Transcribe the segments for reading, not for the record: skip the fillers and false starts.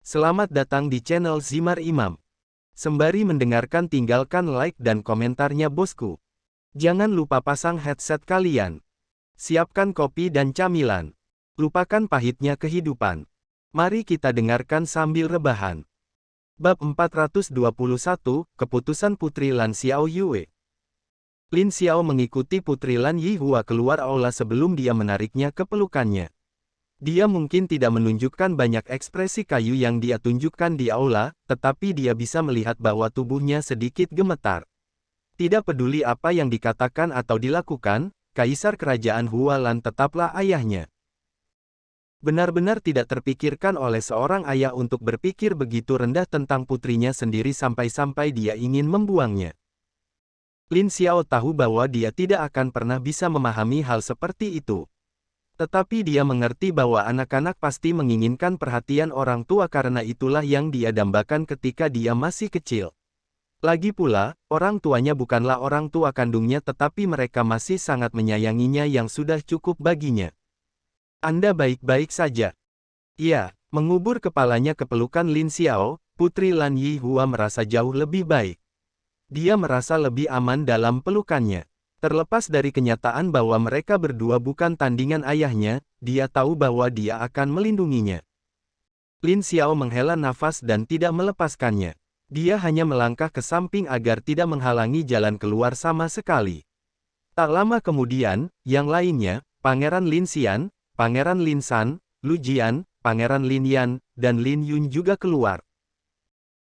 Selamat datang di channel Zimar Imam. Sembari mendengarkan tinggalkan like dan komentarnya bosku. Jangan lupa pasang headset kalian. Siapkan kopi dan camilan. Lupakan pahitnya kehidupan. Mari kita dengarkan sambil rebahan. Bab 421, Keputusan Putri Lan Xiao Yue. Lin Xiao mengikuti Putri Lan Yihua keluar aula sebelum dia menariknya ke pelukannya. Dia mungkin tidak menunjukkan banyak ekspresi kayu yang dia tunjukkan di aula, tetapi dia bisa melihat bahwa tubuhnya sedikit gemetar. Tidak peduli apa yang dikatakan atau dilakukan, Kaisar Kerajaan Hualan tetaplah ayahnya. Benar-benar tidak terpikirkan oleh seorang ayah untuk berpikir begitu rendah tentang putrinya sendiri sampai-sampai dia ingin membuangnya. Lin Xiao tahu bahwa dia tidak akan pernah bisa memahami hal seperti itu. Tetapi dia mengerti bahwa anak-anak pasti menginginkan perhatian orang tua karena itulah yang dia dambakan ketika dia masih kecil. Lagi pula, orang tuanya bukanlah orang tua kandungnya tetapi mereka masih sangat menyayanginya yang sudah cukup baginya. Anda baik-baik saja. Ia mengubur kepalanya ke pelukan Lin Xiao, Putri Lan Yihua merasa jauh lebih baik. Dia merasa lebih aman dalam pelukannya. Terlepas dari kenyataan bahwa mereka berdua bukan tandingan ayahnya, dia tahu bahwa dia akan melindunginya. Lin Xiao menghela nafas dan tidak melepaskannya. Dia hanya melangkah ke samping agar tidak menghalangi jalan keluar sama sekali. Tak lama kemudian, yang lainnya, Pangeran Lin Xian, Pangeran Lin San, Lu Jian, Pangeran Lin Yan, dan Lin Yun juga keluar.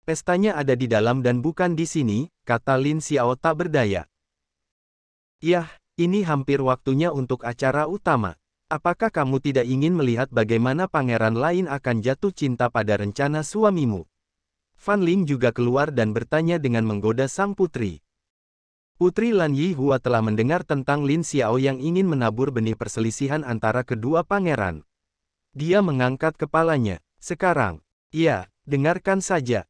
Pestanya ada di dalam dan bukan di sini, kata Lin Xiao tak berdaya. Yah, ini hampir waktunya untuk acara utama. Apakah kamu tidak ingin melihat bagaimana pangeran lain akan jatuh cinta pada rencana suamimu? Fan Ling juga keluar dan bertanya dengan menggoda sang putri. Putri Lan Yihua telah mendengar tentang Lin Xiao yang ingin menabur benih perselisihan antara kedua pangeran. Dia mengangkat kepalanya. Sekarang, ya, dengarkan saja.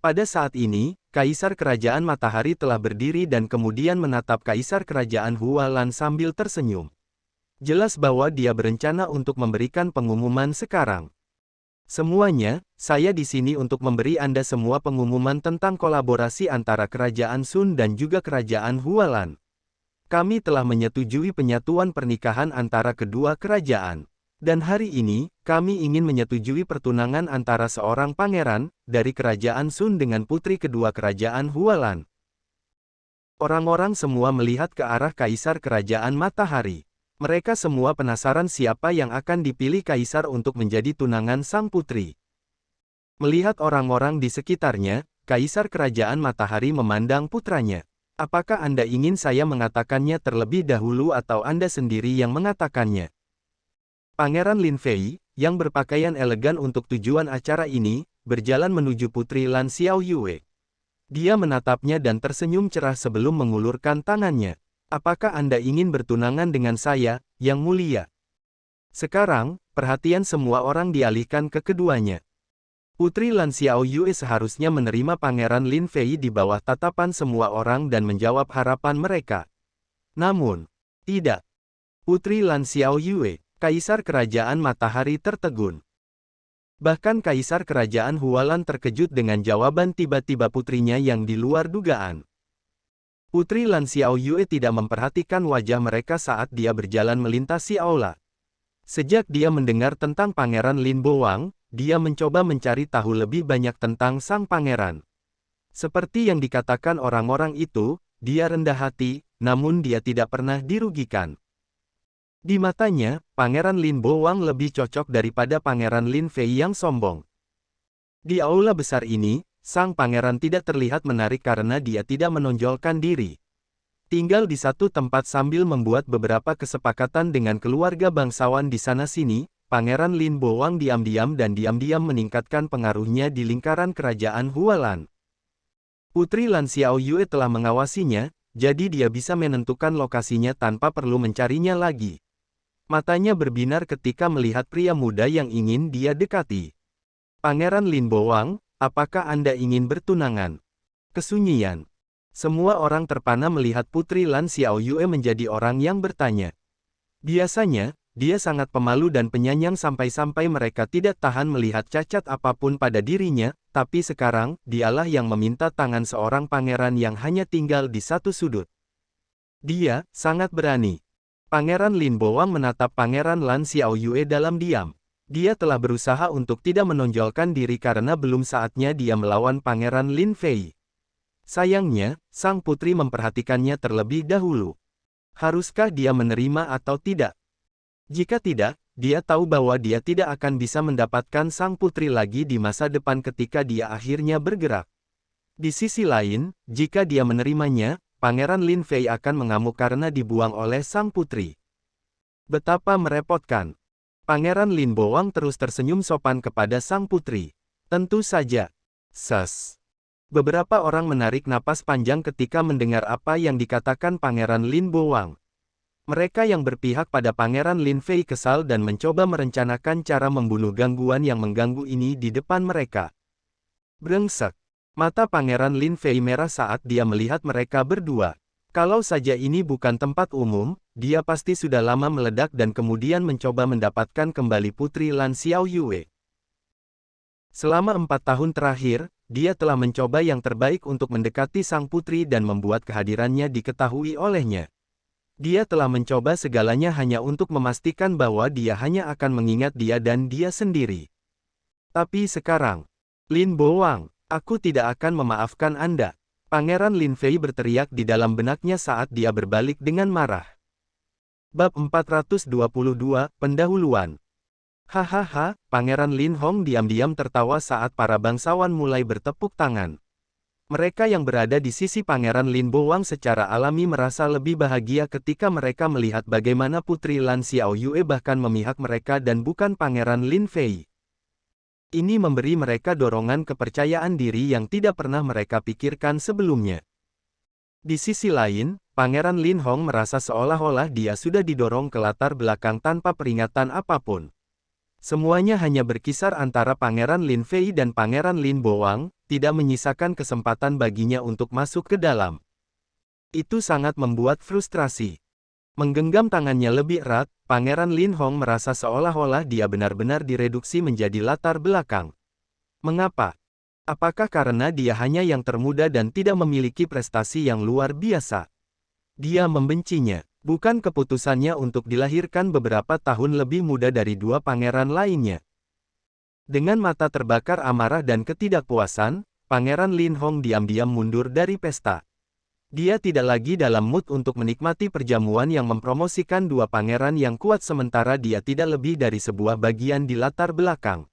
Pada saat ini, Kaisar Kerajaan Matahari telah berdiri dan kemudian menatap Kaisar Kerajaan Hualan sambil tersenyum. Jelas bahwa dia berencana untuk memberikan pengumuman sekarang. Semuanya, saya di sini untuk memberi Anda semua pengumuman tentang kolaborasi antara Kerajaan Sun dan juga Kerajaan Hualan. Kami telah menyetujui penyatuan pernikahan antara kedua kerajaan. Dan hari ini, kami ingin menyetujui pertunangan antara seorang pangeran dari Kerajaan Sun dengan putri kedua Kerajaan Hualan. Orang-orang semua melihat ke arah Kaisar Kerajaan Matahari. Mereka semua penasaran siapa yang akan dipilih Kaisar untuk menjadi tunangan sang putri. Melihat orang-orang di sekitarnya, Kaisar Kerajaan Matahari memandang putranya. Apakah Anda ingin saya mengatakannya terlebih dahulu atau Anda sendiri yang mengatakannya? Pangeran Lin Fei, yang berpakaian elegan untuk tujuan acara ini, berjalan menuju Putri Lan Xiao Yue. Dia menatapnya dan tersenyum cerah sebelum mengulurkan tangannya. Apakah Anda ingin bertunangan dengan saya, Yang Mulia? Sekarang, perhatian semua orang dialihkan ke keduanya. Putri Lan Xiao Yue seharusnya menerima Pangeran Lin Fei di bawah tatapan semua orang dan menjawab harapan mereka. Namun, tidak. Putri Lan Xiao Yue, Kaisar Kerajaan Matahari tertegun. Bahkan Kaisar Kerajaan Hualan terkejut dengan jawaban tiba-tiba putrinya yang di luar dugaan. Putri Lan Xiao Yue tidak memperhatikan wajah mereka saat dia berjalan melintasi aula. Sejak dia mendengar tentang Pangeran Lin Boang, dia mencoba mencari tahu lebih banyak tentang sang pangeran. Seperti yang dikatakan orang-orang itu, dia rendah hati, namun dia tidak pernah dirugikan. Di matanya, Pangeran Lin Boang lebih cocok daripada Pangeran Lin Fei yang sombong. Di aula besar ini, sang pangeran tidak terlihat menarik karena dia tidak menonjolkan diri. Tinggal di satu tempat sambil membuat beberapa kesepakatan dengan keluarga bangsawan di sana-sini, Pangeran Lin Boang diam-diam dan diam-diam meningkatkan pengaruhnya di lingkaran kerajaan Hualan. Putri Lan Xiao Yue telah mengawasinya, jadi dia bisa menentukan lokasinya tanpa perlu mencarinya lagi. Matanya berbinar ketika melihat pria muda yang ingin dia dekati. Pangeran Lin Boang, apakah Anda ingin bertunangan? Kesunyian. Semua orang terpana melihat Putri Lan Xiao Yue menjadi orang yang bertanya. Biasanya, dia sangat pemalu dan penyayang sampai-sampai mereka tidak tahan melihat cacat apapun pada dirinya, tapi sekarang, dialah yang meminta tangan seorang pangeran yang hanya tinggal di satu sudut. Dia sangat berani. Pangeran Lin Boang menatap Pangeran Lan Xiaoyue dalam diam. Dia telah berusaha untuk tidak menonjolkan diri karena belum saatnya dia melawan Pangeran Lin Fei. Sayangnya, sang putri memperhatikannya terlebih dahulu. Haruskah dia menerima atau tidak? Jika tidak, dia tahu bahwa dia tidak akan bisa mendapatkan sang putri lagi di masa depan ketika dia akhirnya bergerak. Di sisi lain, jika dia menerimanya, Pangeran Lin Fei akan mengamuk karena dibuang oleh sang putri. Betapa merepotkan. Pangeran Lin Boang terus tersenyum sopan kepada sang putri. Tentu saja. Ses. Beberapa orang menarik napas panjang ketika mendengar apa yang dikatakan Pangeran Lin Boang. Mereka yang berpihak pada Pangeran Lin Fei kesal dan mencoba merencanakan cara membunuh gangguan yang mengganggu ini di depan mereka. Brengsek. Mata Pangeran Lin Fei merah saat dia melihat mereka berdua. Kalau saja ini bukan tempat umum, dia pasti sudah lama meledak dan kemudian mencoba mendapatkan kembali Putri Lan Xiaoyue. Selama 4 tahun terakhir, dia telah mencoba yang terbaik untuk mendekati sang putri dan membuat kehadirannya diketahui olehnya. Dia telah mencoba segalanya hanya untuk memastikan bahwa dia hanya akan mengingat dia dan dia sendiri. Tapi sekarang, Lin Boang, aku tidak akan memaafkan Anda. Pangeran Lin Fei berteriak di dalam benaknya saat dia berbalik dengan marah. Bab 422, Pendahuluan. Hahaha, Pangeran Lin Hong diam-diam tertawa saat para bangsawan mulai bertepuk tangan. Mereka yang berada di sisi Pangeran Lin Boang secara alami merasa lebih bahagia ketika mereka melihat bagaimana Putri Lan Xiaoyue bahkan memihak mereka dan bukan Pangeran Lin Fei. Ini memberi mereka dorongan kepercayaan diri yang tidak pernah mereka pikirkan sebelumnya. Di sisi lain, Pangeran Lin Hong merasa seolah-olah dia sudah didorong ke latar belakang tanpa peringatan apapun. Semuanya hanya berkisar antara Pangeran Lin Fei dan Pangeran Lin Boang, tidak menyisakan kesempatan baginya untuk masuk ke dalam. Itu sangat membuat frustrasi. Menggenggam tangannya lebih erat, Pangeran Lin Hong merasa seolah-olah dia benar-benar direduksi menjadi latar belakang. Mengapa? Apakah karena dia hanya yang termuda dan tidak memiliki prestasi yang luar biasa? Dia membencinya. Bukan keputusannya untuk dilahirkan beberapa tahun lebih muda dari dua pangeran lainnya. Dengan mata terbakar amarah dan ketidakpuasan, Pangeran Lin Hong diam-diam mundur dari pesta. Dia tidak lagi dalam mood untuk menikmati perjamuan yang mempromosikan dua pangeran yang kuat sementara dia tidak lebih dari sebuah bagian di latar belakang.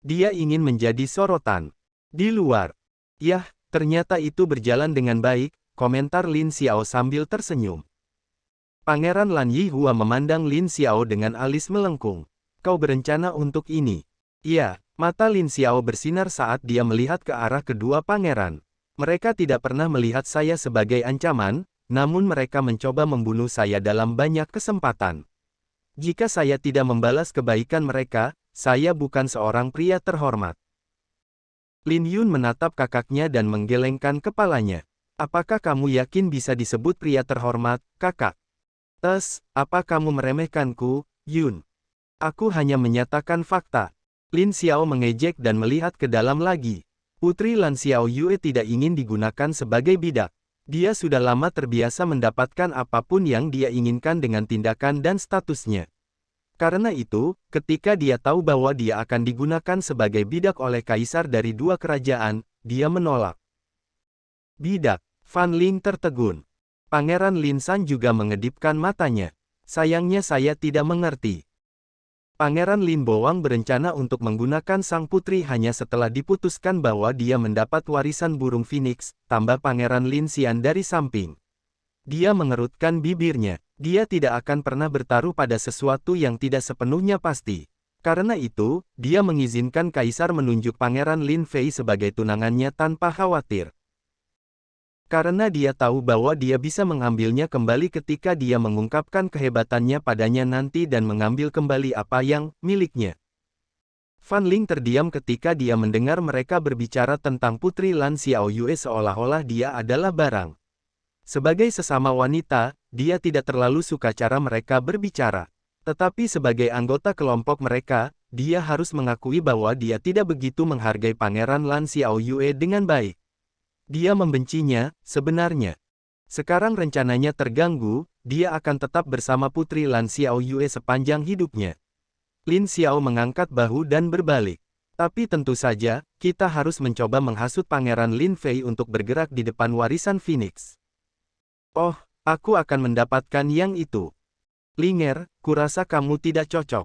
Dia ingin menjadi sorotan. Di luar. Yah, ternyata itu berjalan dengan baik, komentar Lin Xiao sambil tersenyum. Pangeran Lan Yihua memandang Lin Xiao dengan alis melengkung. Kau berencana untuk ini? Iya, mata Lin Xiao bersinar saat dia melihat ke arah kedua pangeran. Mereka tidak pernah melihat saya sebagai ancaman, namun mereka mencoba membunuh saya dalam banyak kesempatan. Jika saya tidak membalas kebaikan mereka, saya bukan seorang pria terhormat. Lin Yun menatap kakaknya dan menggelengkan kepalanya. Apakah kamu yakin bisa disebut pria terhormat, kakak? Apa kamu meremehkanku, Yun? Aku hanya menyatakan fakta. Lin Xiao mengejek dan melihat ke dalam lagi. Putri Lan Xiaoyue tidak ingin digunakan sebagai bidak. Dia sudah lama terbiasa mendapatkan apapun yang dia inginkan dengan tindakan dan statusnya. Karena itu, ketika dia tahu bahwa dia akan digunakan sebagai bidak oleh kaisar dari dua kerajaan, dia menolak. Bidak, Fan Ling tertegun. Pangeran Lin San juga mengedipkan matanya. Sayangnya saya tidak mengerti. Pangeran Lin Boang berencana untuk menggunakan sang putri hanya setelah diputuskan bahwa dia mendapat warisan burung phoenix, tambah Pangeran Lin Xian dari samping. Dia mengerutkan bibirnya. Dia tidak akan pernah bertaruh pada sesuatu yang tidak sepenuhnya pasti. Karena itu, dia mengizinkan kaisar menunjuk Pangeran Lin Fei sebagai tunangannya tanpa khawatir. Karena dia tahu bahwa dia bisa mengambilnya kembali ketika dia mengungkapkan kehebatannya padanya nanti dan mengambil kembali apa yang miliknya. Fan Ling terdiam ketika dia mendengar mereka berbicara tentang Putri Lan Xiaoyue seolah-olah dia adalah barang. Sebagai sesama wanita, dia tidak terlalu suka cara mereka berbicara. Tetapi sebagai anggota kelompok mereka, dia harus mengakui bahwa dia tidak begitu menghargai Pangeran Lan Xiaoyue dengan baik. Dia membencinya, sebenarnya. Sekarang rencananya terganggu, dia akan tetap bersama Putri Lan Xiaoyue sepanjang hidupnya. Lin Xiao mengangkat bahu dan berbalik. Tapi tentu saja, kita harus mencoba menghasut Pangeran Lin Fei untuk bergerak di depan warisan Phoenix. Oh, aku akan mendapatkan yang itu. Linger, kurasa kamu tidak cocok.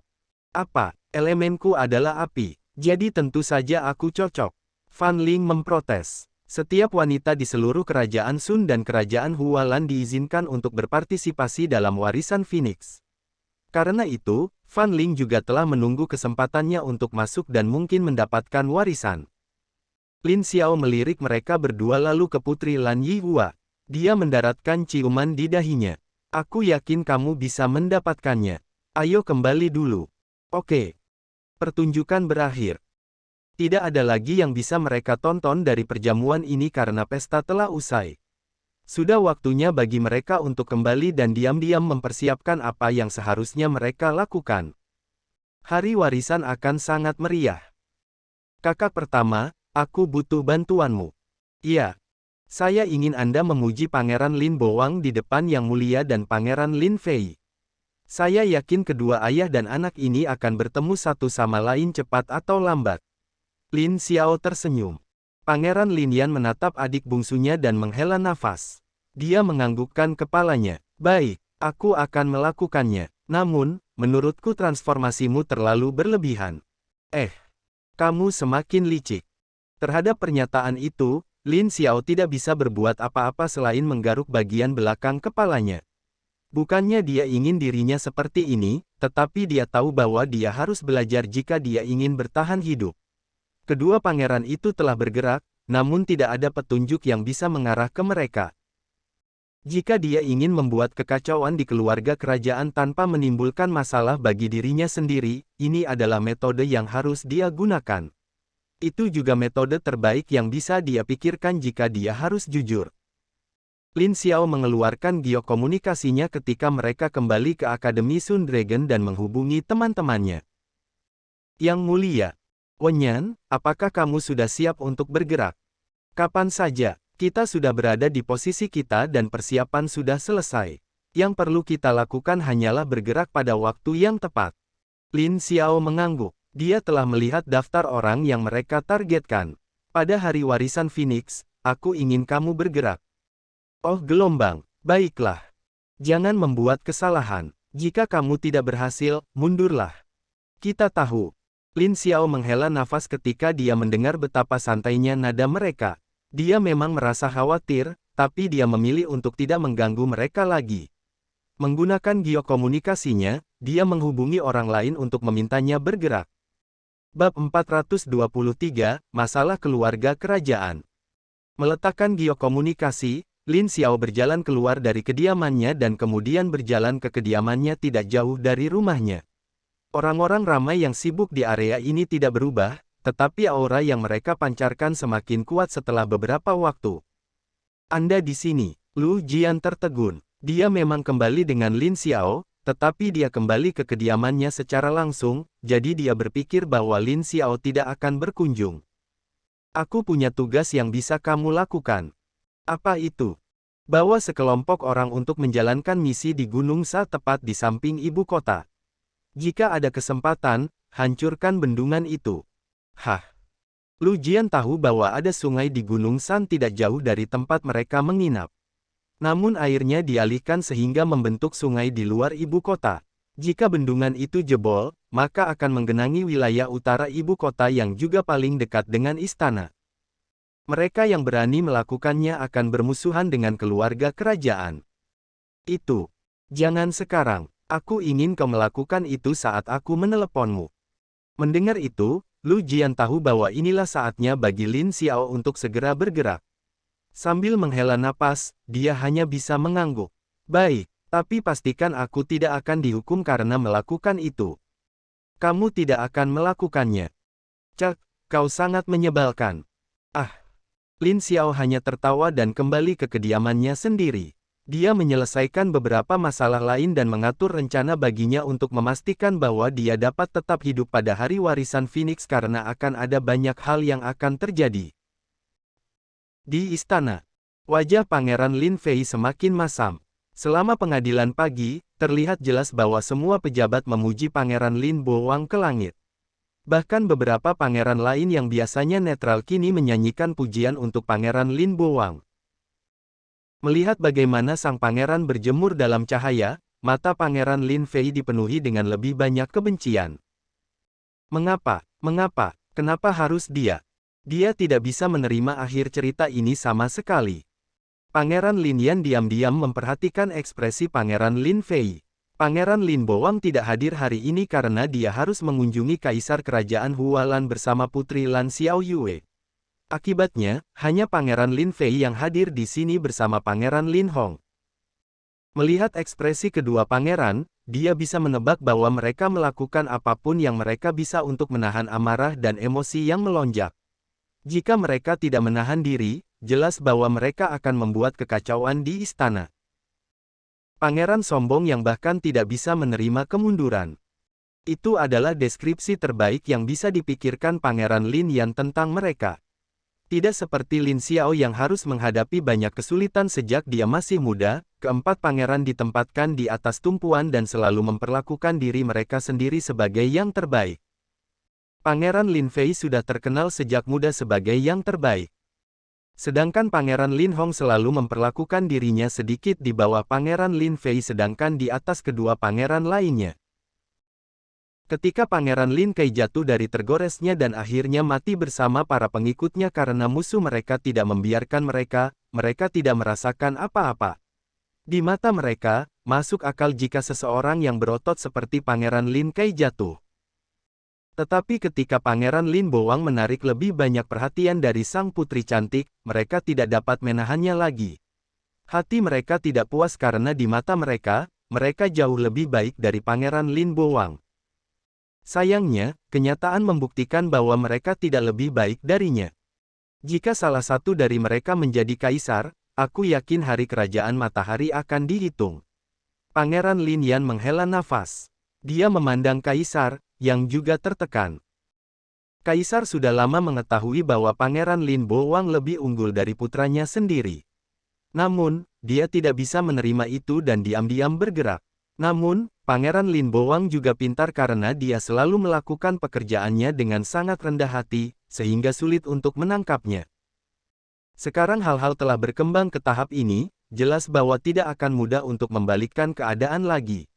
Apa, elemenku adalah api, jadi tentu saja aku cocok. Fan Ling memprotes. Setiap wanita di seluruh kerajaan Sun dan kerajaan Hualan diizinkan untuk berpartisipasi dalam warisan Phoenix. Karena itu, Fan Ling juga telah menunggu kesempatannya untuk masuk dan mungkin mendapatkan warisan. Lin Xiao melirik mereka berdua lalu ke Putri Lan Yihua. Dia mendaratkan ciuman di dahinya. Aku yakin kamu bisa mendapatkannya. Ayo kembali dulu. Oke. Pertunjukan berakhir. Tidak ada lagi yang bisa mereka tonton dari perjamuan ini karena pesta telah usai. Sudah waktunya bagi mereka untuk kembali dan diam-diam mempersiapkan apa yang seharusnya mereka lakukan. Hari warisan akan sangat meriah. Kakak pertama, aku butuh bantuanmu. Iya. Saya ingin Anda memuji Pangeran Lin Boang di depan Yang Mulia dan Pangeran Lin Fei. Saya yakin kedua ayah dan anak ini akan bertemu satu sama lain cepat atau lambat. Lin Xiao tersenyum. Pangeran Lin Yan menatap adik bungsunya dan menghela nafas. Dia menganggukkan kepalanya. Baik, aku akan melakukannya. Namun, menurutku transformasimu terlalu berlebihan. Kamu semakin licik. Terhadap pernyataan itu, Lin Xiao tidak bisa berbuat apa-apa selain menggaruk bagian belakang kepalanya. Bukannya dia ingin dirinya seperti ini, tetapi dia tahu bahwa dia harus belajar jika dia ingin bertahan hidup. Kedua pangeran itu telah bergerak, namun tidak ada petunjuk yang bisa mengarah ke mereka. Jika dia ingin membuat kekacauan di keluarga kerajaan tanpa menimbulkan masalah bagi dirinya sendiri, ini adalah metode yang harus dia gunakan. Itu juga metode terbaik yang bisa dia pikirkan jika dia harus jujur. Lin Xiao mengeluarkan geokomunikasinya ketika mereka kembali ke Akademi Sun Dragon dan menghubungi teman-temannya. Yang Mulia, Wenyan, apakah kamu sudah siap untuk bergerak? Kapan saja, kita sudah berada di posisi kita dan persiapan sudah selesai. Yang perlu kita lakukan hanyalah bergerak pada waktu yang tepat. Lin Xiao mengangguk. Dia telah melihat daftar orang yang mereka targetkan. Pada hari warisan Phoenix, aku ingin kamu bergerak. Oh gelombang, baiklah. Jangan membuat kesalahan. Jika kamu tidak berhasil, mundurlah. Kita tahu. Lin Xiao menghela nafas ketika dia mendengar betapa santainya nada mereka. Dia memang merasa khawatir, tapi dia memilih untuk tidak mengganggu mereka lagi. Menggunakan geokomunikasinya, dia menghubungi orang lain untuk memintanya bergerak. Bab 423, Masalah Keluarga Kerajaan. Meletakkan geokomunikasi, Lin Xiao berjalan keluar dari kediamannya dan kemudian berjalan ke kediamannya tidak jauh dari rumahnya. Orang-orang ramai yang sibuk di area ini tidak berubah, tetapi aura yang mereka pancarkan semakin kuat setelah beberapa waktu. Anda di sini, Lu Jian tertegun. Dia memang kembali dengan Lin Xiao, tetapi dia kembali ke kediamannya secara langsung, jadi dia berpikir bahwa Lin Xiao tidak akan berkunjung. Aku punya tugas yang bisa kamu lakukan. Apa itu? Bawa sekelompok orang untuk menjalankan misi di Gunung Sa tepat di samping ibu kota. Jika ada kesempatan, hancurkan bendungan itu. Hah? Lu Jian tahu bahwa ada sungai di Gunung San tidak jauh dari tempat mereka menginap. Namun airnya dialihkan sehingga membentuk sungai di luar ibu kota. Jika bendungan itu jebol, maka akan menggenangi wilayah utara ibu kota yang juga paling dekat dengan istana. Mereka yang berani melakukannya akan bermusuhan dengan keluarga kerajaan. Itu. Jangan sekarang. Aku ingin kau melakukan itu saat aku meneleponmu. Mendengar itu, Lu Jian tahu bahwa inilah saatnya bagi Lin Xiao untuk segera bergerak. Sambil menghela napas, dia hanya bisa mengangguk. Baik, tapi pastikan aku tidak akan dihukum karena melakukan itu. Kamu tidak akan melakukannya. Cak, kau sangat menyebalkan. Ah. Lin Xiao hanya tertawa dan kembali ke kediamannya sendiri. Dia menyelesaikan beberapa masalah lain dan mengatur rencana baginya untuk memastikan bahwa dia dapat tetap hidup pada hari warisan Phoenix karena akan ada banyak hal yang akan terjadi. Di istana, wajah Pangeran Lin Fei semakin masam. Selama pengadilan pagi, terlihat jelas bahwa semua pejabat memuji Pangeran Lin Boang ke langit. Bahkan beberapa pangeran lain yang biasanya netral kini menyanyikan pujian untuk Pangeran Lin Boang. Melihat bagaimana sang pangeran berjemur dalam cahaya, mata Pangeran Lin Fei dipenuhi dengan lebih banyak kebencian. Mengapa? Mengapa? Kenapa harus dia? Dia tidak bisa menerima akhir cerita ini sama sekali. Pangeran Lin Yan diam-diam memperhatikan ekspresi Pangeran Lin Fei. Pangeran Lin Boang tidak hadir hari ini karena dia harus mengunjungi Kaisar Kerajaan Hualan bersama Putri Lan Xiaoyue. Akibatnya, hanya Pangeran Lin Fei yang hadir di sini bersama Pangeran Lin Hong. Melihat ekspresi kedua pangeran, dia bisa menebak bahwa mereka melakukan apapun yang mereka bisa untuk menahan amarah dan emosi yang melonjak. Jika mereka tidak menahan diri, jelas bahwa mereka akan membuat kekacauan di istana. Pangeran sombong yang bahkan tidak bisa menerima kemunduran. Itu adalah deskripsi terbaik yang bisa dipikirkan Pangeran Lin Yan tentang mereka. Tidak seperti Lin Xiao yang harus menghadapi banyak kesulitan sejak dia masih muda, keempat pangeran ditempatkan di atas tumpuan dan selalu memperlakukan diri mereka sendiri sebagai yang terbaik. Pangeran Lin Fei sudah terkenal sejak muda sebagai yang terbaik. Sedangkan Pangeran Lin Hong selalu memperlakukan dirinya sedikit di bawah Pangeran Lin Fei sedangkan di atas kedua pangeran lainnya. Ketika Pangeran Lin Kei jatuh dari tergoresnya dan akhirnya mati bersama para pengikutnya karena musuh mereka tidak membiarkan mereka tidak merasakan apa-apa. Di mata mereka, masuk akal jika seseorang yang berotot seperti Pangeran Lin Kei jatuh. Tetapi ketika Pangeran Lin Boang menarik lebih banyak perhatian dari sang putri cantik, mereka tidak dapat menahannya lagi. Hati mereka tidak puas karena di mata mereka jauh lebih baik dari Pangeran Lin Boang. Sayangnya, kenyataan membuktikan bahwa mereka tidak lebih baik darinya. Jika salah satu dari mereka menjadi kaisar, aku yakin hari kerajaan matahari akan dihitung. Pangeran Lin Yan menghela nafas. Dia memandang kaisar, yang juga tertekan. Kaisar sudah lama mengetahui bahwa Pangeran Lin Boang lebih unggul dari putranya sendiri. Namun, dia tidak bisa menerima itu dan diam-diam bergerak. Namun, Pangeran Lin Boang juga pintar karena dia selalu melakukan pekerjaannya dengan sangat rendah hati, sehingga sulit untuk menangkapnya. Sekarang hal-hal telah berkembang ke tahap ini, jelas bahwa tidak akan mudah untuk membalikkan keadaan lagi.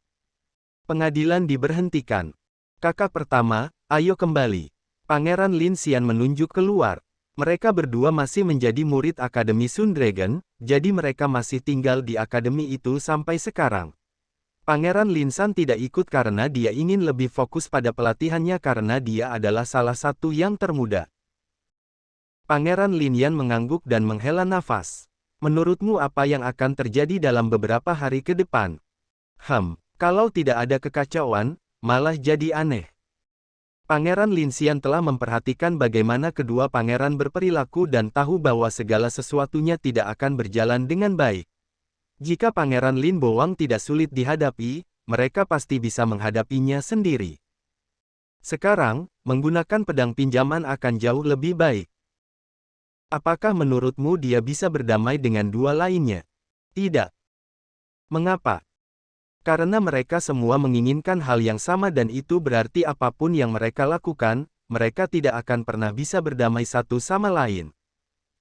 Pengadilan diberhentikan. Kakak pertama, ayo kembali. Pangeran Lin Xian menunjuk keluar. Mereka berdua masih menjadi murid Akademi Sun Dragon, jadi mereka masih tinggal di akademi itu sampai sekarang. Pangeran Lin San tidak ikut karena dia ingin lebih fokus pada pelatihannya karena dia adalah salah satu yang termuda. Pangeran Lin Yan mengangguk dan menghela nafas. Menurutmu apa yang akan terjadi dalam beberapa hari ke depan? Kalau tidak ada kekacauan, malah jadi aneh. Pangeran Lin Xian telah memperhatikan bagaimana kedua pangeran berperilaku dan tahu bahwa segala sesuatunya tidak akan berjalan dengan baik. Jika Pangeran Lin Boang tidak sulit dihadapi, mereka pasti bisa menghadapinya sendiri. Sekarang, menggunakan pedang pinjaman akan jauh lebih baik. Apakah menurutmu dia bisa berdamai dengan dua lainnya? Tidak. Mengapa? Karena mereka semua menginginkan hal yang sama dan itu berarti apapun yang mereka lakukan, mereka tidak akan pernah bisa berdamai satu sama lain.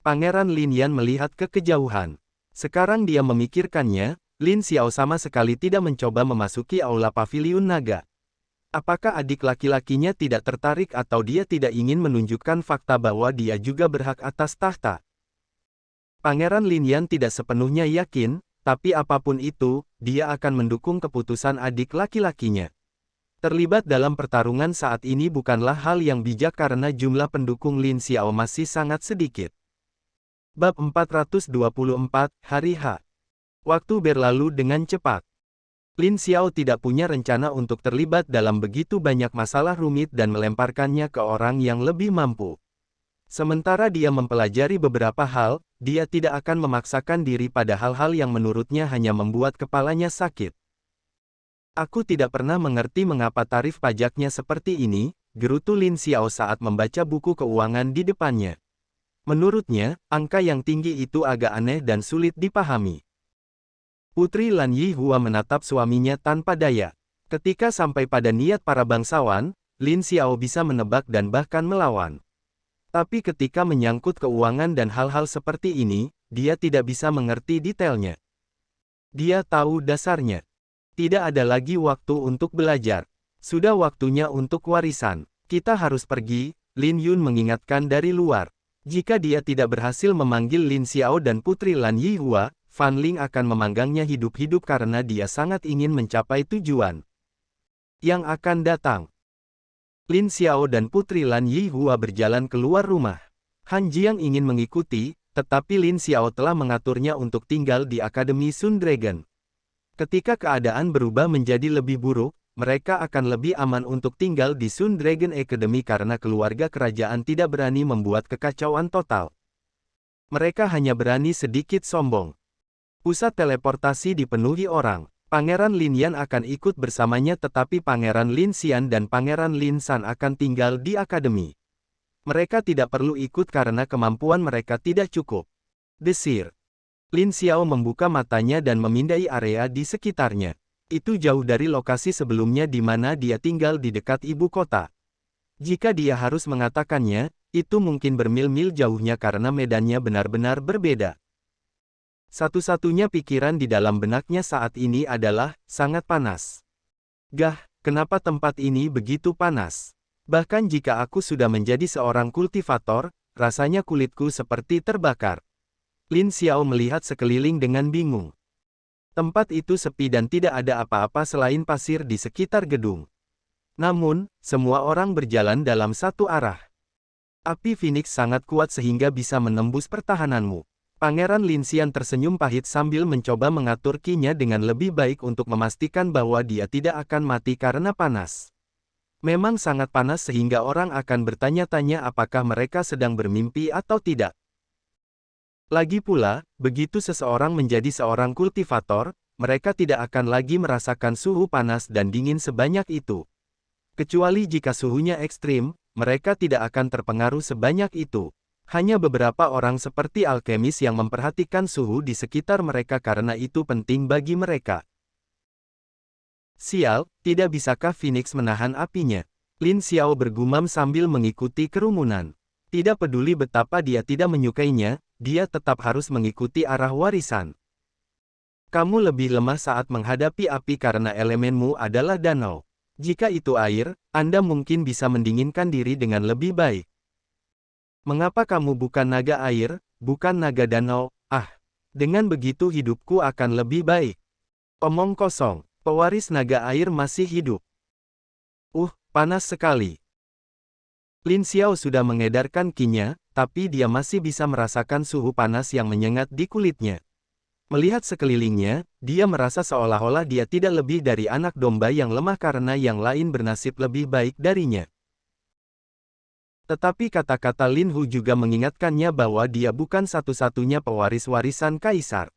Pangeran Lin Yan melihat ke kejauhan. Sekarang dia memikirkannya, Lin Xiao sama sekali tidak mencoba memasuki aula paviliun naga. Apakah adik laki-lakinya tidak tertarik atau dia tidak ingin menunjukkan fakta bahwa dia juga berhak atas tahta? Pangeran Lin Yan tidak sepenuhnya yakin, tapi apapun itu, dia akan mendukung keputusan adik laki-lakinya. Terlibat dalam pertarungan saat ini bukanlah hal yang bijak karena jumlah pendukung Lin Xiao masih sangat sedikit. Bab 424, Hari H. Waktu berlalu dengan cepat. Lin Xiao tidak punya rencana untuk terlibat dalam begitu banyak masalah rumit dan melemparkannya ke orang yang lebih mampu. Sementara dia mempelajari beberapa hal, dia tidak akan memaksakan diri pada hal-hal yang menurutnya hanya membuat kepalanya sakit. Aku tidak pernah mengerti mengapa tarif pajaknya seperti ini, gerutu Lin Xiao saat membaca buku keuangan di depannya. Menurutnya, angka yang tinggi itu agak aneh dan sulit dipahami. Putri Lan Yihua menatap suaminya tanpa daya. Ketika sampai pada niat para bangsawan, Lin Xiao bisa menebak dan bahkan melawan. Tapi ketika menyangkut keuangan dan hal-hal seperti ini, dia tidak bisa mengerti detailnya. Dia tahu dasarnya. Tidak ada lagi waktu untuk belajar. Sudah waktunya untuk warisan. Kita harus pergi, Lin Yun mengingatkan dari luar. Jika dia tidak berhasil memanggil Lin Xiao dan Putri Lan Yihua, Fan Ling akan memanggangnya hidup-hidup karena dia sangat ingin mencapai tujuan yang akan datang. Lin Xiao dan Putri Lan Yihua berjalan keluar rumah. Han Jiang ingin mengikuti, tetapi Lin Xiao telah mengaturnya untuk tinggal di Akademi Sun Dragon. Ketika keadaan berubah menjadi lebih buruk, mereka akan lebih aman untuk tinggal di Sun Dragon Academy karena keluarga kerajaan tidak berani membuat kekacauan total. Mereka hanya berani sedikit sombong. Pusat teleportasi dipenuhi orang. Pangeran Lin Yan akan ikut bersamanya tetapi Pangeran Lin Xian dan Pangeran Lin San akan tinggal di akademi. Mereka tidak perlu ikut karena kemampuan mereka tidak cukup. Desir. Lin Xiao membuka matanya dan memindai area di sekitarnya. Itu jauh dari lokasi sebelumnya di mana dia tinggal di dekat ibu kota. Jika dia harus mengatakannya, itu mungkin bermil-mil jauhnya karena medannya benar-benar berbeda. Satu-satunya pikiran di dalam benaknya saat ini adalah, sangat panas. Gah, kenapa tempat ini begitu panas? Bahkan jika aku sudah menjadi seorang kultivator, rasanya kulitku seperti terbakar. Lin Xiao melihat sekeliling dengan bingung. Tempat itu sepi dan tidak ada apa-apa selain pasir di sekitar gedung. Namun, semua orang berjalan dalam satu arah. Api Phoenix sangat kuat sehingga bisa menembus pertahananmu. Pangeran Lin Xian tersenyum pahit sambil mencoba mengatur ki-nya dengan lebih baik untuk memastikan bahwa dia tidak akan mati karena panas. Memang sangat panas sehingga orang akan bertanya-tanya apakah mereka sedang bermimpi atau tidak. Lagi pula, begitu seseorang menjadi seorang kultivator, mereka tidak akan lagi merasakan suhu panas dan dingin sebanyak itu. Kecuali jika suhunya ekstrim, mereka tidak akan terpengaruh sebanyak itu. Hanya beberapa orang seperti alkemis yang memperhatikan suhu di sekitar mereka karena itu penting bagi mereka. Sial, tidak bisakah Phoenix menahan apinya? Lin Xiao bergumam sambil mengikuti kerumunan. Tidak peduli betapa dia tidak menyukainya, dia tetap harus mengikuti arah warisan. Kamu lebih lemah saat menghadapi api karena elemenmu adalah danau. Jika itu air, Anda mungkin bisa mendinginkan diri dengan lebih baik. Mengapa kamu bukan naga air, bukan naga danau? Ah, dengan begitu hidupku akan lebih baik. Omong kosong, pewaris naga air masih hidup. Panas sekali. Lin Xiao sudah mengedarkan ki-nya, tapi dia masih bisa merasakan suhu panas yang menyengat di kulitnya. Melihat sekelilingnya, dia merasa seolah-olah dia tidak lebih dari anak domba yang lemah karena yang lain bernasib lebih baik darinya. Tetapi kata-kata Lin Hu juga mengingatkannya bahwa dia bukan satu-satunya pewaris warisan kaisar.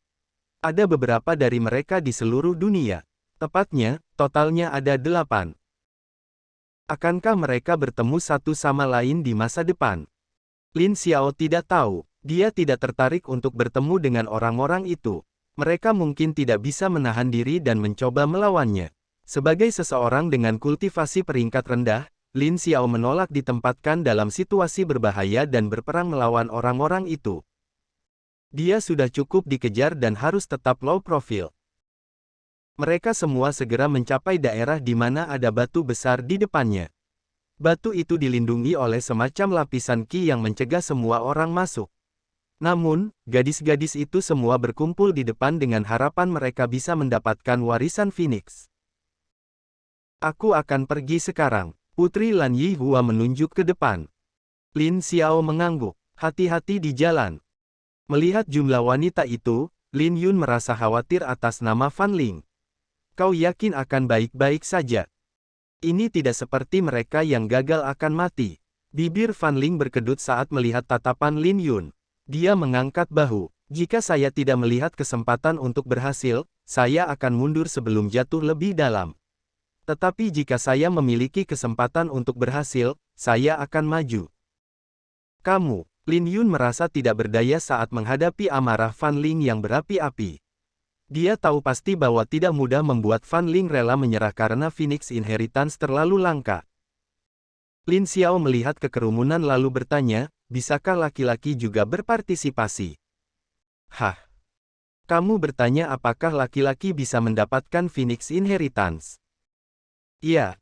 Ada beberapa dari mereka di seluruh dunia. Tepatnya, totalnya ada 8. Akankah mereka bertemu satu sama lain di masa depan? Lin Xiao tidak tahu. Dia tidak tertarik untuk bertemu dengan orang-orang itu. Mereka mungkin tidak bisa menahan diri dan mencoba melawannya. Sebagai seseorang dengan kultivasi peringkat rendah, Lin Xiao menolak ditempatkan dalam situasi berbahaya dan berperang melawan orang-orang itu. Dia sudah cukup dikejar dan harus tetap low profile. Mereka semua segera mencapai daerah di mana ada batu besar di depannya. Batu itu dilindungi oleh semacam lapisan ki yang mencegah semua orang masuk. Namun, gadis-gadis itu semua berkumpul di depan dengan harapan mereka bisa mendapatkan warisan Phoenix. Aku akan pergi sekarang. Putri Lan Yihua menunjuk ke depan. Lin Xiao mengangguk. Hati-hati di jalan. Melihat jumlah wanita itu, Lin Yun merasa khawatir atas nama Fan Ling. Kau yakin akan baik-baik saja? Ini tidak seperti mereka yang gagal akan mati. Bibir Fan Ling berkedut saat melihat tatapan Lin Yun. Dia mengangkat bahu. Jika saya tidak melihat kesempatan untuk berhasil, saya akan mundur sebelum jatuh lebih dalam. Tetapi jika saya memiliki kesempatan untuk berhasil, saya akan maju. Kamu, Lin Yun merasa tidak berdaya saat menghadapi amarah Fan Ling yang berapi-api. Dia tahu pasti bahwa tidak mudah membuat Fan Ling rela menyerah karena Phoenix Inheritance terlalu langka. Lin Xiao melihat kekerumunan lalu bertanya, bisakah laki-laki juga berpartisipasi? Hah? Kamu bertanya apakah laki-laki bisa mendapatkan Phoenix Inheritance? Iya.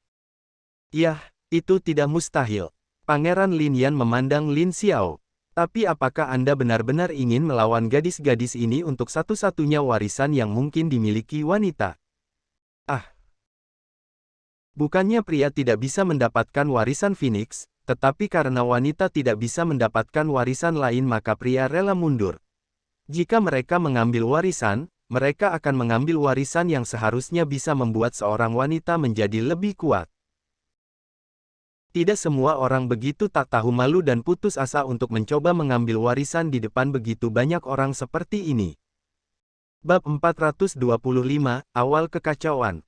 Yah, itu tidak mustahil. Pangeran Lin Yan memandang Lin Xiao. Tapi apakah Anda benar-benar ingin melawan gadis-gadis ini untuk satu-satunya warisan yang mungkin dimiliki wanita? Ah. Bukannya pria tidak bisa mendapatkan warisan Phoenix, tetapi karena wanita tidak bisa mendapatkan warisan lain maka pria rela mundur. Jika mereka mengambil warisan, mereka akan mengambil warisan yang seharusnya bisa membuat seorang wanita menjadi lebih kuat. Tidak semua orang begitu tak tahu malu dan putus asa untuk mencoba mengambil warisan di depan begitu banyak orang seperti ini. Bab 425, Awal Kekacauan.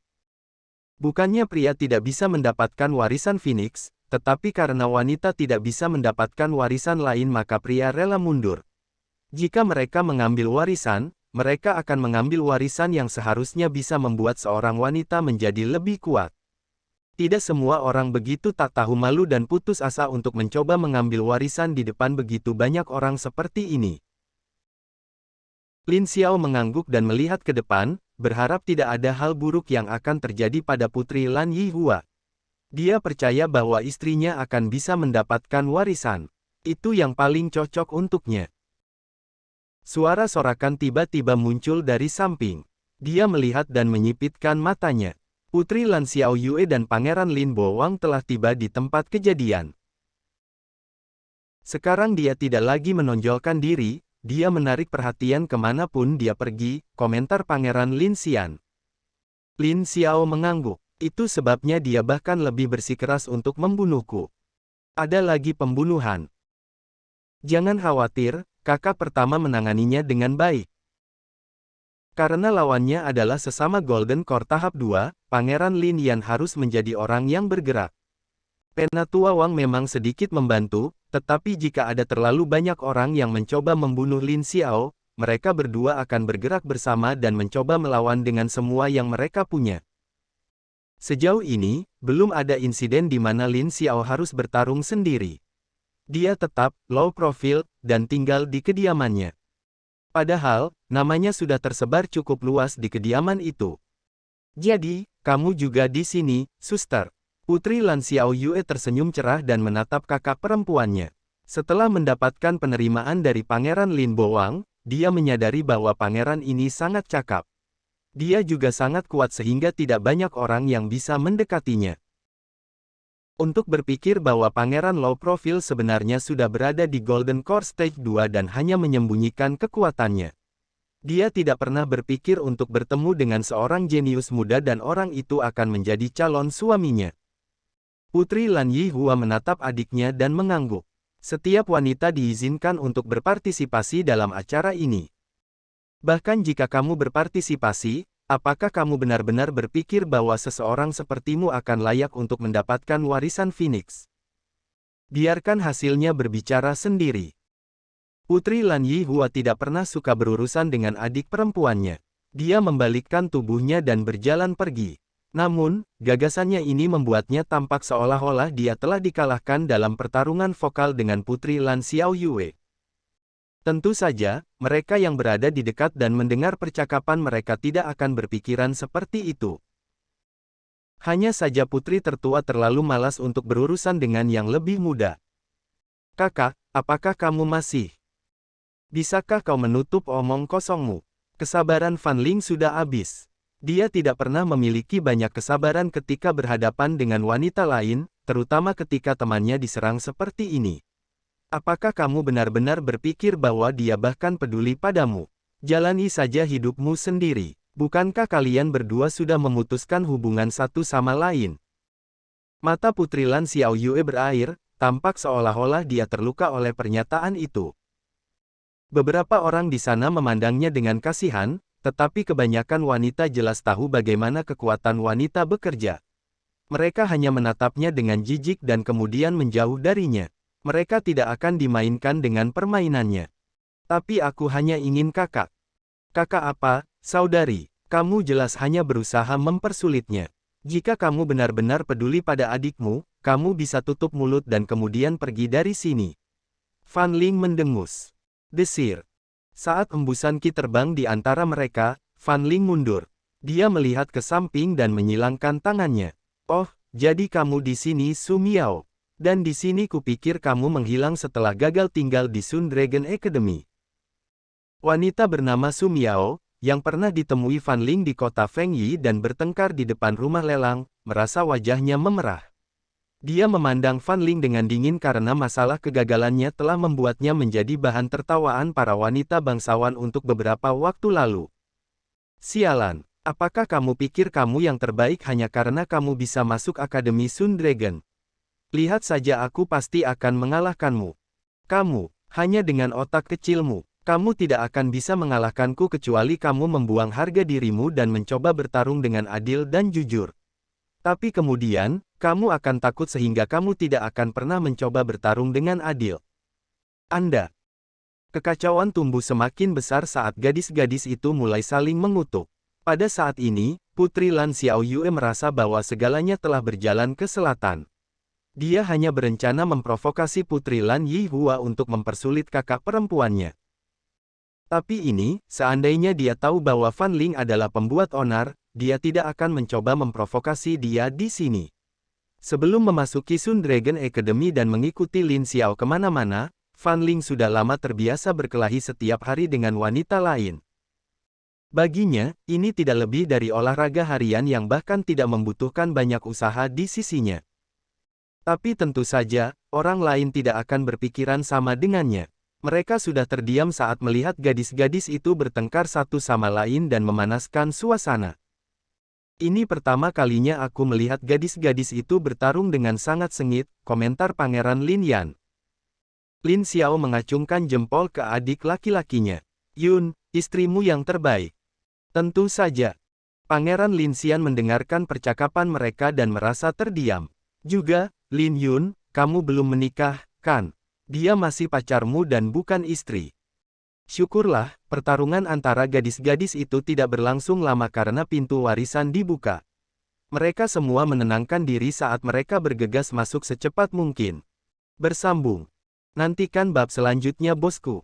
Bukannya pria tidak bisa mendapatkan warisan Phoenix, tetapi karena wanita tidak bisa mendapatkan warisan lain maka pria rela mundur. Jika mereka mengambil warisan, mereka akan mengambil warisan yang seharusnya bisa membuat seorang wanita menjadi lebih kuat. Tidak semua orang begitu tak tahu malu dan putus asa untuk mencoba mengambil warisan di depan begitu banyak orang seperti ini. Lin Xiao mengangguk dan melihat ke depan, berharap tidak ada hal buruk yang akan terjadi pada putri Lan Yihua. Dia percaya bahwa istrinya akan bisa mendapatkan warisan. Itu yang paling cocok untuknya. Suara sorakan tiba-tiba muncul dari samping. Dia melihat dan menyipitkan matanya. Putri Lan Xiao Yue dan Pangeran Lin Bo Wang telah tiba di tempat kejadian. Sekarang dia tidak lagi menonjolkan diri, dia menarik perhatian kemanapun dia pergi, komentar Pangeran Lin Xian. Lin Xiao mengangguk. Itu sebabnya dia bahkan lebih bersikeras untuk membunuhku. Ada lagi pembunuhan. Jangan khawatir, kakak pertama menanganinya dengan baik. Karena lawannya adalah sesama Golden Core tahap 2, Pangeran Lin Yan harus menjadi orang yang bergerak. Penatua Wang memang sedikit membantu, tetapi jika ada terlalu banyak orang yang mencoba membunuh Lin Xiao, mereka berdua akan bergerak bersama dan mencoba melawan dengan semua yang mereka punya. Sejauh ini, belum ada insiden di mana Lin Xiao harus bertarung sendiri. Dia tetap low profile dan tinggal di kediamannya. Padahal, namanya sudah tersebar cukup luas di kediaman itu. Jadi, kamu juga di sini, suster. Putri Lan Xiao Yue tersenyum cerah dan menatap kakak perempuannya. Setelah mendapatkan penerimaan dari Pangeran Lin Bo Wang, dia menyadari bahwa pangeran ini sangat cakap. Dia juga sangat kuat sehingga tidak banyak orang yang bisa mendekatinya. Untuk berpikir bahwa pangeran low profile sebenarnya sudah berada di Golden Core Stage 2 dan hanya menyembunyikan kekuatannya. Dia tidak pernah berpikir untuk bertemu dengan seorang jenius muda dan orang itu akan menjadi calon suaminya. Putri Lan Yihua menatap adiknya dan mengangguk. Setiap wanita diizinkan untuk berpartisipasi dalam acara ini. Bahkan jika kamu berpartisipasi, apakah kamu benar-benar berpikir bahwa seseorang sepertimu akan layak untuk mendapatkan warisan Phoenix? Biarkan hasilnya berbicara sendiri. Putri Lan Yihua tidak pernah suka berurusan dengan adik perempuannya. Dia membalikkan tubuhnya dan berjalan pergi. Namun, gagasannya ini membuatnya tampak seolah-olah dia telah dikalahkan dalam pertarungan vokal dengan Putri Lan Xiao Yue. Tentu saja, mereka yang berada di dekat dan mendengar percakapan mereka tidak akan berpikiran seperti itu. Hanya saja putri tertua terlalu malas untuk berurusan dengan yang lebih muda. Kakak, apakah kamu masih? Bisakah kau menutup omong kosongmu? Kesabaran Fan Ling sudah habis. Dia tidak pernah memiliki banyak kesabaran ketika berhadapan dengan wanita lain, terutama ketika temannya diserang seperti ini. Apakah kamu benar-benar berpikir bahwa dia bahkan peduli padamu? Jalani saja hidupmu sendiri. Bukankah kalian berdua sudah memutuskan hubungan satu sama lain? Mata Putri Lan Xiao Yue berair, tampak seolah-olah dia terluka oleh pernyataan itu. Beberapa orang di sana memandangnya dengan kasihan, tetapi kebanyakan wanita jelas tahu bagaimana kekuatan wanita bekerja. Mereka hanya menatapnya dengan jijik dan kemudian menjauh darinya. Mereka tidak akan dimainkan dengan permainannya. Tapi aku hanya ingin kakak. Kakak apa, saudari? Kamu jelas hanya berusaha mempersulitnya. Jika kamu benar-benar peduli pada adikmu, kamu bisa tutup mulut dan kemudian pergi dari sini. Fan Ling mendengus. Desir. Saat embusan Qi terbang di antara mereka, Fan Ling mundur. Dia melihat ke samping dan menyilangkan tangannya. Oh, jadi kamu di sini Su Miao. Dan di sini kupikir kamu menghilang setelah gagal tinggal di Sun Dragon Academy. Wanita bernama Su Miao, yang pernah ditemui Fan Ling di kota Fengyi dan bertengkar di depan rumah lelang, merasa wajahnya memerah. Dia memandang Fan Ling dengan dingin karena masalah kegagalannya telah membuatnya menjadi bahan tertawaan para wanita bangsawan untuk beberapa waktu lalu. Sialan, apakah kamu pikir kamu yang terbaik hanya karena kamu bisa masuk Akademi Sun Dragon? Lihat saja, aku pasti akan mengalahkanmu. Kamu, hanya dengan otak kecilmu, kamu tidak akan bisa mengalahkanku kecuali kamu membuang harga dirimu dan mencoba bertarung dengan adil dan jujur. Tapi kemudian, kamu akan takut sehingga kamu tidak akan pernah mencoba bertarung dengan adil. Anda. Kekacauan tumbuh semakin besar saat gadis-gadis itu mulai saling mengutuk. Pada saat ini, Putri Lan Xiaoyue merasa bahwa segalanya telah berjalan ke selatan. Dia hanya berencana memprovokasi Putri Lan Yihua untuk mempersulit kakak perempuannya. Tapi ini, seandainya dia tahu bahwa Fan Ling adalah pembuat onar, dia tidak akan mencoba memprovokasi dia di sini. Sebelum memasuki Sun Dragon Academy dan mengikuti Lin Xiao kemana-mana, Fan Ling sudah lama terbiasa berkelahi setiap hari dengan wanita lain. Baginya, ini tidak lebih dari olahraga harian yang bahkan tidak membutuhkan banyak usaha di sisinya. Tapi tentu saja, orang lain tidak akan berpikiran sama dengannya. Mereka sudah terdiam saat melihat gadis-gadis itu bertengkar satu sama lain dan memanaskan suasana. Ini pertama kalinya aku melihat gadis-gadis itu bertarung dengan sangat sengit, komentar Pangeran Lin Yan. Lin Xiao mengacungkan jempol ke adik laki-lakinya. Yun, istrimu yang terbaik. Tentu saja. Pangeran Lin Xian mendengarkan percakapan mereka dan merasa terdiam. Juga, Lin Yun, kamu belum menikah, kan? Dia masih pacarmu dan bukan istri. Syukurlah, pertarungan antara gadis-gadis itu tidak berlangsung lama karena pintu warisan dibuka. Mereka semua menenangkan diri saat mereka bergegas masuk secepat mungkin. Bersambung. Nantikan bab selanjutnya, bosku.